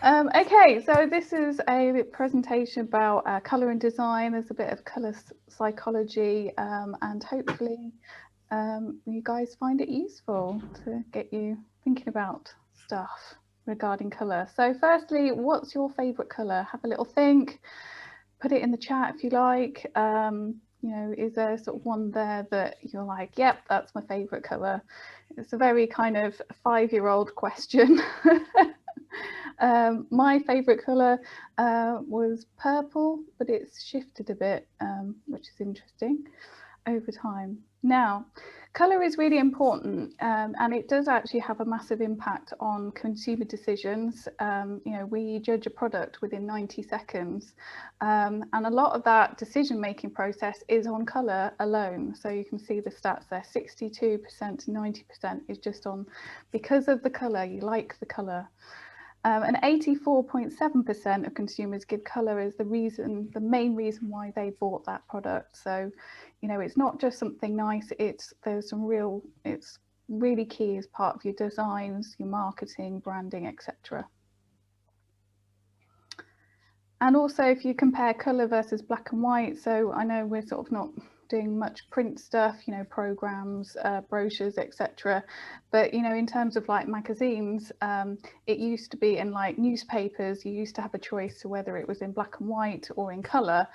Okay, so this is a presentation about colour and design. There's a bit of colour psychology, and hopefully you guys find it useful to get you thinking about stuff regarding colour. So firstly, what's your favourite colour? Have a little think, put it in the chat if you like. You know, is there sort of one there that you're like, yep, that's my favourite colour? It's a very kind of 5-year-old question. My favourite colour was purple, but it's shifted a bit, which is interesting over time. Now, colour is really important, and it does actually have a massive impact on consumer decisions. You know, we judge a product within 90 seconds, and a lot of that decision-making process is on colour alone. So you can see the stats there, 62% to 90% is just on because of the colour, you like the colour. And 84.7% of consumers give colour as the main reason why they bought that product. So, you know, it's not just something nice, it's really key as part of your designs, your marketing, branding, etc. And also if you compare colour versus black and white, so I know we're sort of not doing much print stuff, you know, programs, brochures, etc. But, you know, in terms of like magazines, it used to be in like newspapers, you used to have a choice to whether it was in black and white or in colour.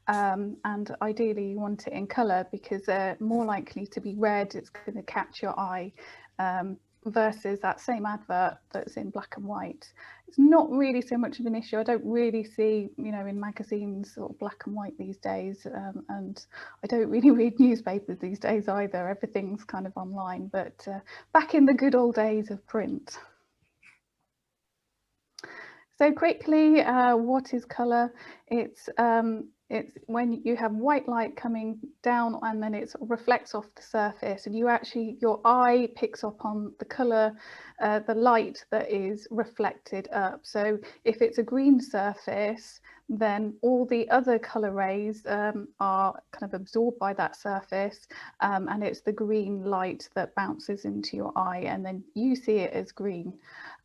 And ideally you want it in colour because they're more likely to be read, it's going to catch your eye. Versus that same advert that's in black and white. It's not really so much of an issue. I don't really see, you know, in magazines sort of black and white these days, and I don't really read newspapers these days either. Everything's kind of online, but back in the good old days of print. So quickly, what is colour? It's when you have white light coming down and then it sort of reflects off the surface, and your eye picks up on the colour, the light that is reflected up. So if it's a green surface, then all the other colour rays are kind of absorbed by that surface, and it's the green light that bounces into your eye, and then you see it as green,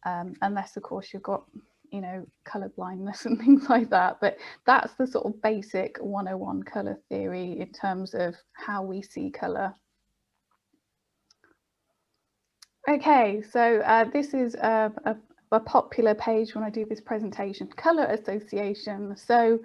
unless of course you've got, you know, colour blindness and things like that. But that's the sort of basic 101 colour theory in terms of how we see colour. Okay, so this is a popular page when I do this presentation, colour association. So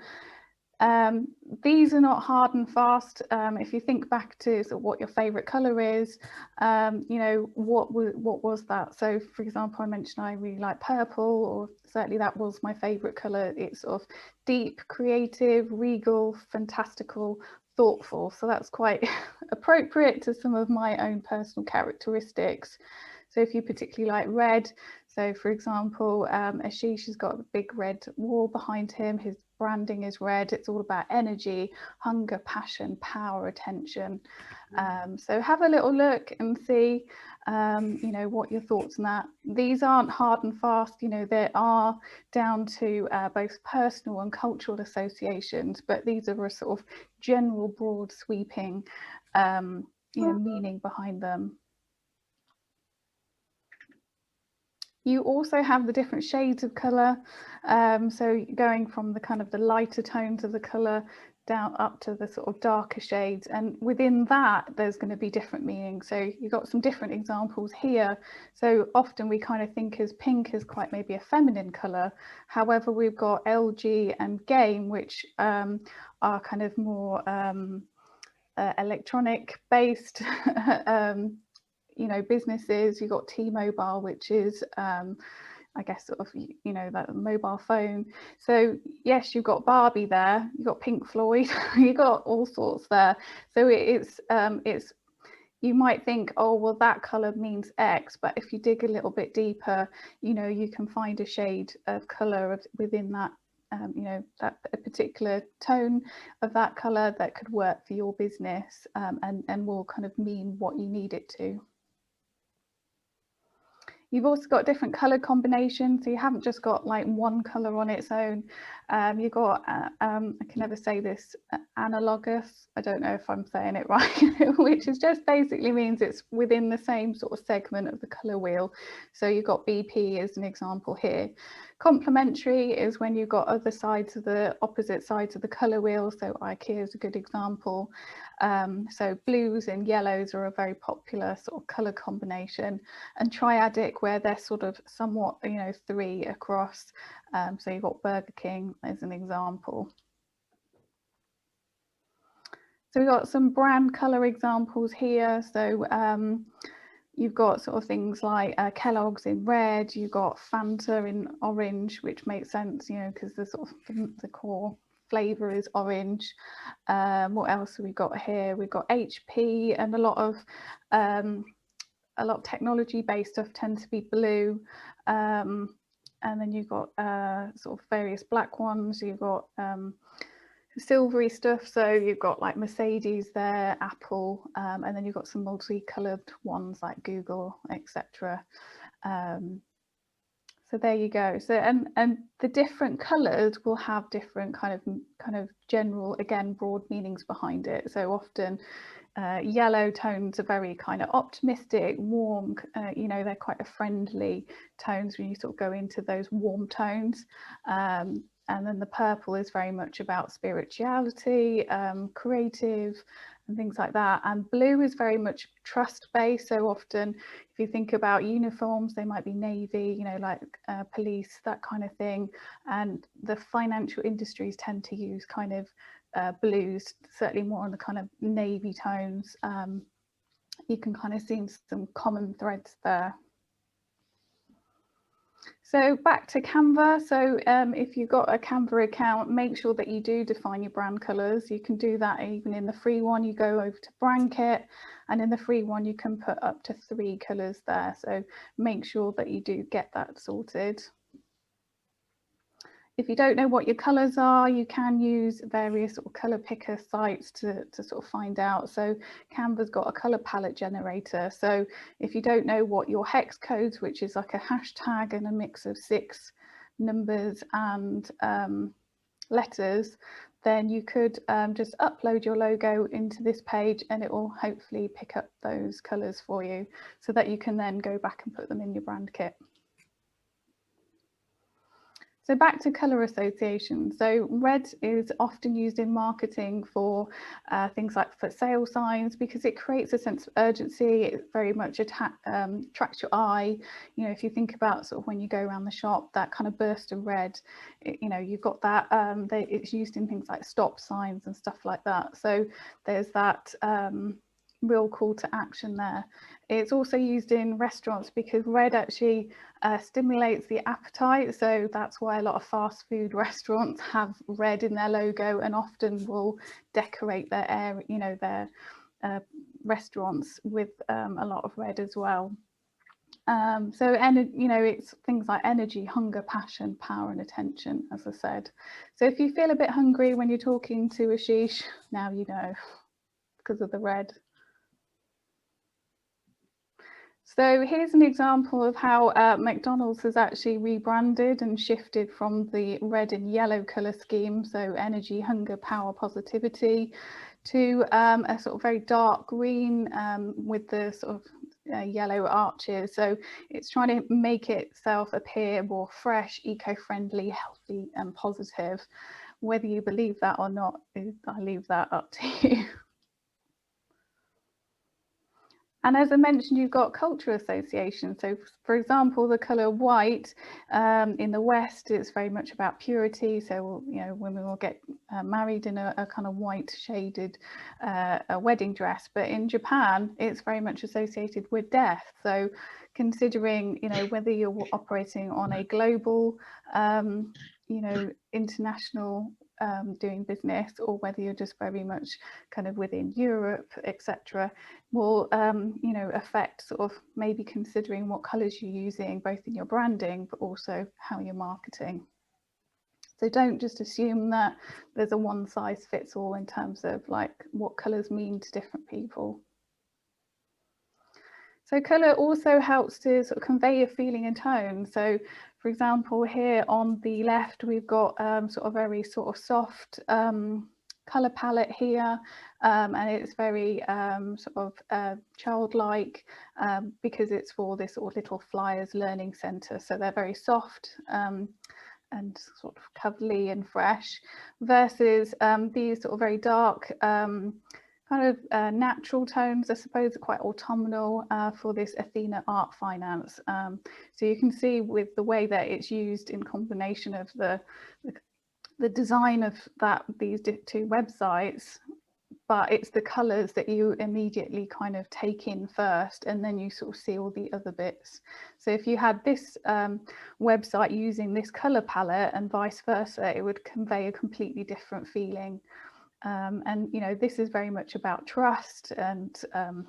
these are not hard and fast. If you think back to sort of what your favourite colour is, you know, what was that? So for example, I mentioned I really like purple, or certainly that was my favourite colour. It's sort of deep, creative, regal, fantastical, thoughtful. So that's quite appropriate to some of my own personal characteristics. So if you particularly like red, so for example, Ashish has got a big red wall behind him, his branding is red, it's all about energy, hunger, passion, power, attention. So have a little look and see, you know, what your thoughts on that. These aren't hard and fast, you know, they are down to both personal and cultural associations, but these are a sort of general, broad, sweeping, you know, meaning behind them. You also have the different shades of colour, so going from the kind of the lighter tones of the colour down up to the sort of darker shades, and within that there's going to be different meanings. So you've got some different examples here. So often we kind of think as pink as quite maybe a feminine colour, however we've got LG and game, which are kind of more electronic based you know, businesses. You've got T-Mobile, which is I guess sort of, you know, that mobile phone. So yes, you've got Barbie there, you've got Pink Floyd, you've got all sorts there. So it's you might think, oh well, that color means X, but if you dig a little bit deeper, you know, you can find a shade of color within that, you know, that a particular tone of that color that could work for your business, and will kind of mean what you need it to. You've also got different colour combinations, so you haven't just got like one colour on its own. You've got, I can never say this, analogous, I don't know if I'm saying it right, which is just basically means it's within the same sort of segment of the colour wheel. So you've got BP as an example here. Complementary is when you've got other sides of the opposite sides of the colour wheel. So IKEA is a good example. So blues and yellows are a very popular sort of colour combination, and triadic where they're sort of somewhat, you know, 3 across. So you've got Burger King as an example. So we've got some brand colour examples here. So you've got sort of things like Kellogg's in red, you've got Fanta in orange, which makes sense, you know, because the sort of the core flavour is orange. What else have we got here? We've got HP, and a lot of technology based stuff tends to be blue. And then you've got sort of various black ones. You've got silvery stuff, so you've got like Mercedes there, Apple, and then you've got some multicolored ones like Google, etc. So there you go. So and the different colors will have different kind of general, again, broad meanings behind it. So often yellow tones are very kind of optimistic, warm, you know, they're quite a friendly tones when you sort of go into those warm tones. And then the purple is very much about spirituality, creative, and things like that. And blue is very much trust based. So often, if you think about uniforms, they might be navy, you know, like police, that kind of thing. And the financial industries tend to use kind of blues, certainly more on the kind of navy tones. You can kind of see some common threads there. So back to Canva. So if you've got a Canva account, make sure that you do define your brand colors. You can do that even in the free one. You go over to brand kit, and in the free one, you can put up to 3 colors there. So make sure that you do get that sorted. If you don't know what your colours are, you can use various sort of colour picker sites to sort of find out. So Canva's got a colour palette generator. So if you don't know what your hex codes, which is like a hashtag and a mix of 6 numbers and letters, then you could just upload your logo into this page, and it will hopefully pick up those colours for you so that you can then go back and put them in your brand kit. So back to colour association. So red is often used in marketing for things like for sale signs, because it creates a sense of urgency. It very much attracts your eye. You know, if you think about sort of when you go around the shop, that kind of burst of red, you know, you've got that. It's used in things like stop signs and stuff like that. So there's that real call to action there. It's also used in restaurants because red actually stimulates the appetite. So that's why a lot of fast food restaurants have red in their logo, and often will decorate their area, you know, their restaurants with a lot of red as well. So, you know, it's things like energy, hunger, passion, power, and attention, as I said. So if you feel a bit hungry when you're talking to Ashish, now you know, because of the red. So here's an example of how McDonald's has actually rebranded and shifted from the red and yellow colour scheme, so energy, hunger, power, positivity, to a sort of very dark green with the sort of yellow arches. So it's trying to make itself appear more fresh, eco-friendly, healthy and positive. Whether you believe that or not, I leave that up to you. And as I mentioned, you've got cultural association. So for example, the colour white in the West, it's very much about purity. So, you know, women will get married in a kind of white shaded a wedding dress. But in Japan, it's very much associated with death. So considering, you know, whether you're operating on a global, you know, international doing business, or whether you're just very much kind of within Europe, etc., will you know, affect sort of maybe considering what colours you're using, both in your branding but also how you're marketing. So don't just assume that there's a one size fits all in terms of like what colours mean to different people. So colour also helps to sort of convey a feeling and tone. So for example, here on the left, we've got sort of very sort of soft color palette here, and it's very sort of childlike, because it's for this sort of Little Flyers Learning Centre. So they're very soft and sort of cuddly and fresh, versus these sort of very dark kind of natural tones, I suppose, are quite autumnal for this Athena Art Finance. So you can see with the way that it's used in combination of the design of these two websites, but it's the colours that you immediately kind of take in first, and then you sort of see all the other bits. So if you had this website using this colour palette and vice versa, it would convey a completely different feeling. And you know, this is very much about trust and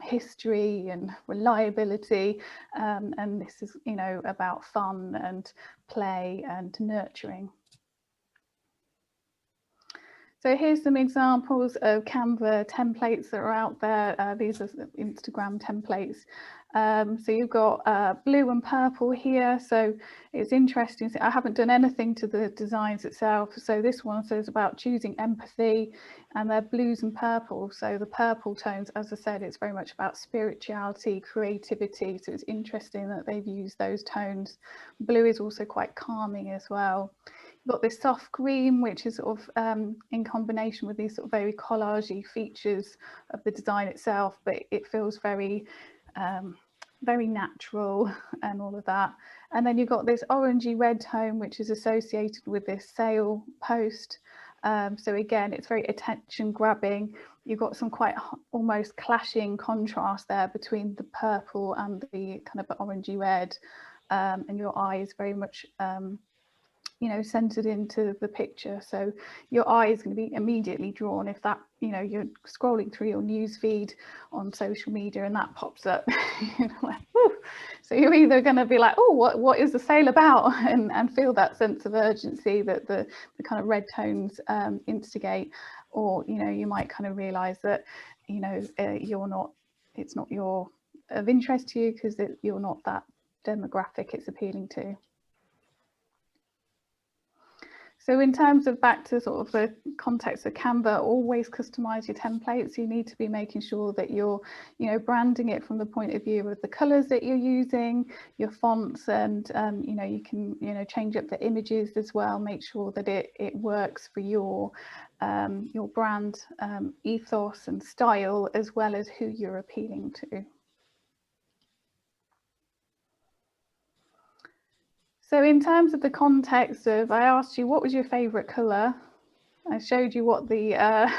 history and reliability, and this is, you know, about fun and play and nurturing. So here's some examples of Canva templates that are out there. These are Instagram templates. So you've got blue and purple here. So it's interesting. I haven't done anything to the designs itself. So this one says about choosing empathy, and they're blues and purple. So the purple tones, as I said, it's very much about spirituality, creativity. So it's interesting that they've used those tones. Blue is also quite calming as well. You've got this soft green, which is sort of in combination with these sort of very collagey features of the design itself, but it feels very very natural and all of that. And then you've got this orangey red tone, which is associated with this sale post. So again, it's very attention grabbing. You've got some quite almost clashing contrast there between the purple and the kind of orangey red, and your eye is very much you know, centered into the picture. So your eye is going to be immediately drawn if that, you know, you're scrolling through your news feed on social media and that pops up. You know, like, so you're either going to be like, oh, what is the sale about? And feel that sense of urgency that the kind of red tones instigate, or, you know, you might kind of realize that, you know, it's not of interest to you because you're not that demographic it's appealing to. So in terms of back to sort of the context of Canva, always customize your templates. You need to be making sure that you're, you know, branding it from the point of view of the colors that you're using, your fonts, and you know, you can, you know, change up the images as well. Make sure that it works for your brand ethos and style, as well as who you're appealing to. So in terms of the context of, I asked you, what was your favorite color? I showed you what the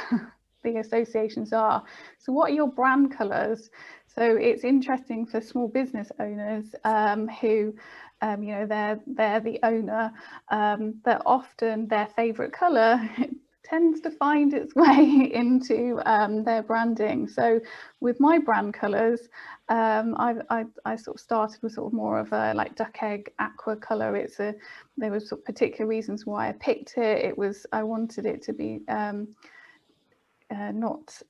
the associations are. So what are your brand colors? So it's interesting for small business owners who, you know, they're the owner, that often their favorite color tends to find its way into their branding. So with my brand colors, I sort of started with sort of more of a like duck egg aqua color. There was sort of particular reasons why I picked it. I wanted it to be not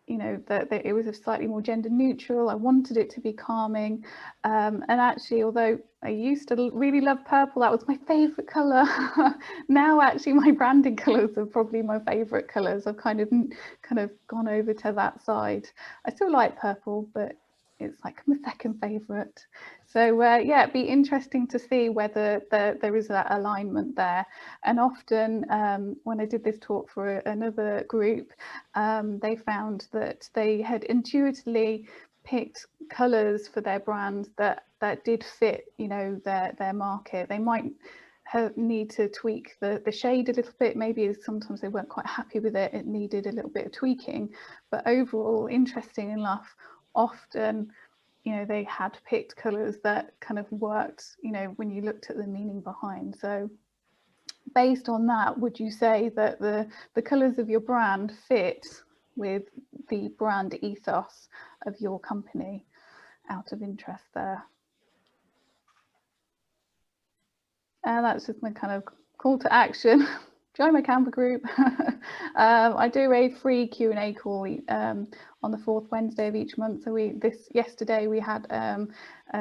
you know, that it was a slightly more gender neutral. I wanted it to be calming, and actually, although I used to really love purple, that was my favorite color. Now actually my branding colors are probably my favorite colors. I've kind of gone over to that side. I still like purple, but it's like my second favorite. So yeah, it'd be interesting to see whether there is that alignment there. And often when I did this talk for another group, they found that they had intuitively picked colors for their brands that did fit, you know, their market. They might need to tweak the shade a little bit. Maybe sometimes they weren't quite happy with it. It needed a little bit of tweaking. But overall, interesting enough, often, you know, they had picked colors that kind of worked, you know, when you looked at the meaning behind. So based on that, would you say that the colors of your brand fit with the brand ethos of your company? Out of interest there. And that's just my kind of call to action. join my Canva group. I do a free Q&A call on the fourth Wednesday of each month. So yesterday we had a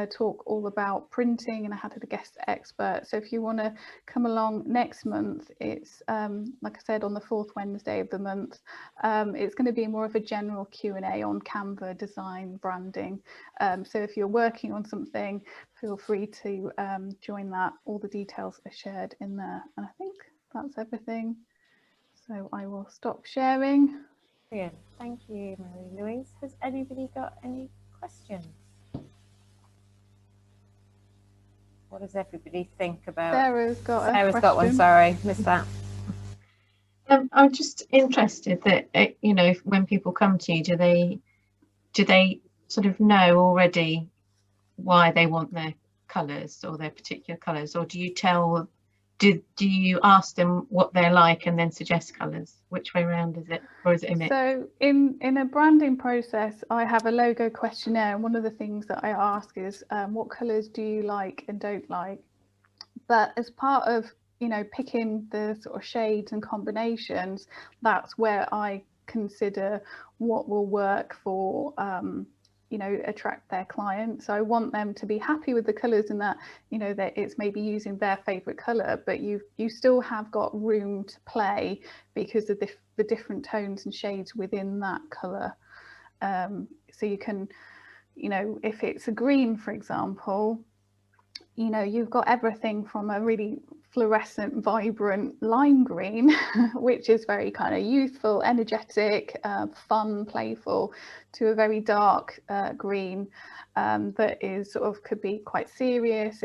talk all about printing, and I had a guest expert. So if you want to come along next month, it's like I said, on the fourth Wednesday of the month. It's going to be more of a general Q&A on Canva design, branding. So if you're working on something, feel free to join that. All the details are shared in there, and I think that's everything. So I will stop sharing. Brilliant. Thank you, Louise. Has anybody got any questions? What does everybody think about? Sarah's got one. Sorry, missed that. I'm just interested that when people come to you, do they sort of know already why they want their colours or their particular colours, or do you ask them what they're like and then suggest colours? Which way around is it, or is it a mix? So in a branding process, I have a logo questionnaire, and one of the things that I ask is what colours do you like and don't like? But as part of picking the sort of shades and combinations, that's where I consider what will work for attract their clients. So I want them to be happy with the colors, and that that it's maybe using their favorite color, but you still have got room to play because of the different tones and shades within that color. So you can, if it's a green, for example, you've got everything from a really fluorescent, vibrant lime green, which is very kind of youthful, energetic, fun, playful, to a very dark green that is sort of could be quite serious.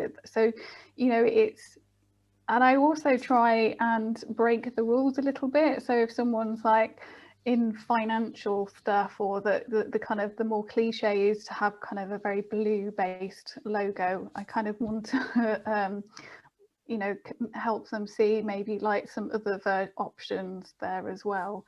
And I also try and break the rules a little bit. So if someone's like in financial stuff, or the kind of the more cliche is to have kind of a very blue based logo, I kind of want to help them see maybe like some other options there as well.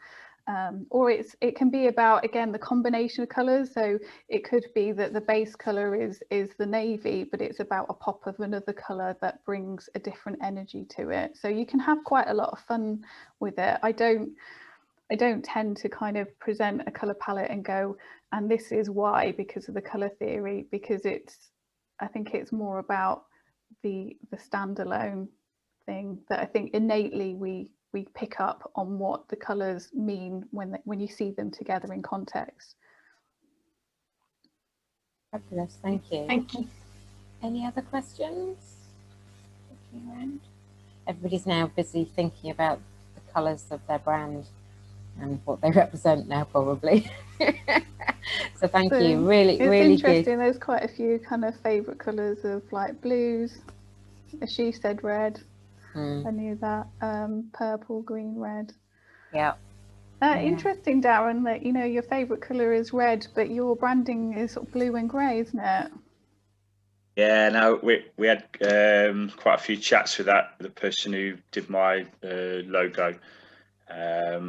Or it can be about, again, the combination of colors. So it could be that the base color is the navy, but it's about a pop of another color that brings a different energy to it. So you can have quite a lot of fun with it. I don't tend to kind of present a color palette and go, and this is why, because of the color theory, because I think it's more about the standalone thing that I think innately we pick up on what the colors mean when you see them together in context. Fabulous, thank you. Thank you. Any other questions? Everybody's now busy thinking about the colours of their brand and what they represent now, probably. So thank you. Really interesting. Good. There's quite a few kind of favourite colours of like blues. As she said, red. I knew that. Purple, green, red. Yeah. Interesting, Darren, that your favourite colour is red, but your branding is sort of blue and grey, isn't it? Yeah, no, we had quite a few chats with the person who did my logo. I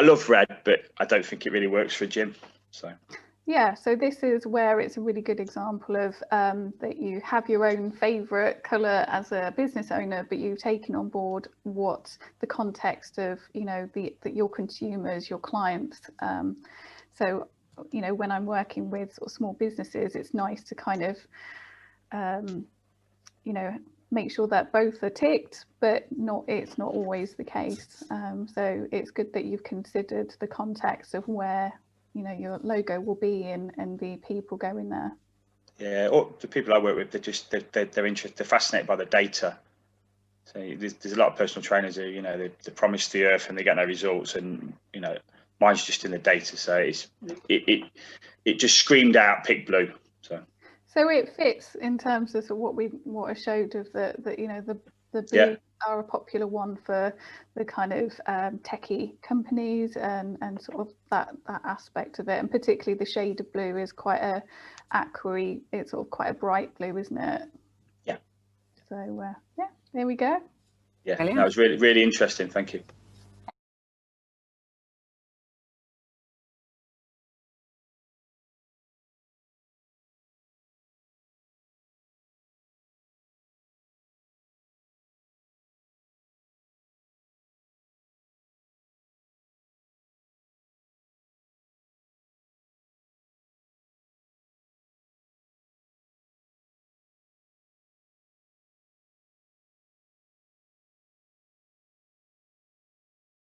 love red, but I don't think it really works for a gym. So yeah, so this is where it's a really good example of that you have your own favourite colour as a business owner, but you've taken on board what the context of your consumers, your clients. So when I'm working with sort of small businesses, it's nice to kind of make sure that both are ticked, but it's not always the case. So it's good that you've considered the context of where your logo will be and the people going there. Yeah, or the people I work with, they're interested, they're fascinated by the data. So there's a lot of personal trainers who they promise the earth and they get no results, and mine's just in the data. So it just screamed out pick blue. So it fits in terms of what I showed of the blue. Yeah. Are a popular one for the kind of techie companies and sort of that aspect of it, and particularly the shade of blue is quite a aquary. It's sort of quite a bright blue, isn't it? Yeah. So yeah, there we go. Yeah, that was really interesting. Thank you.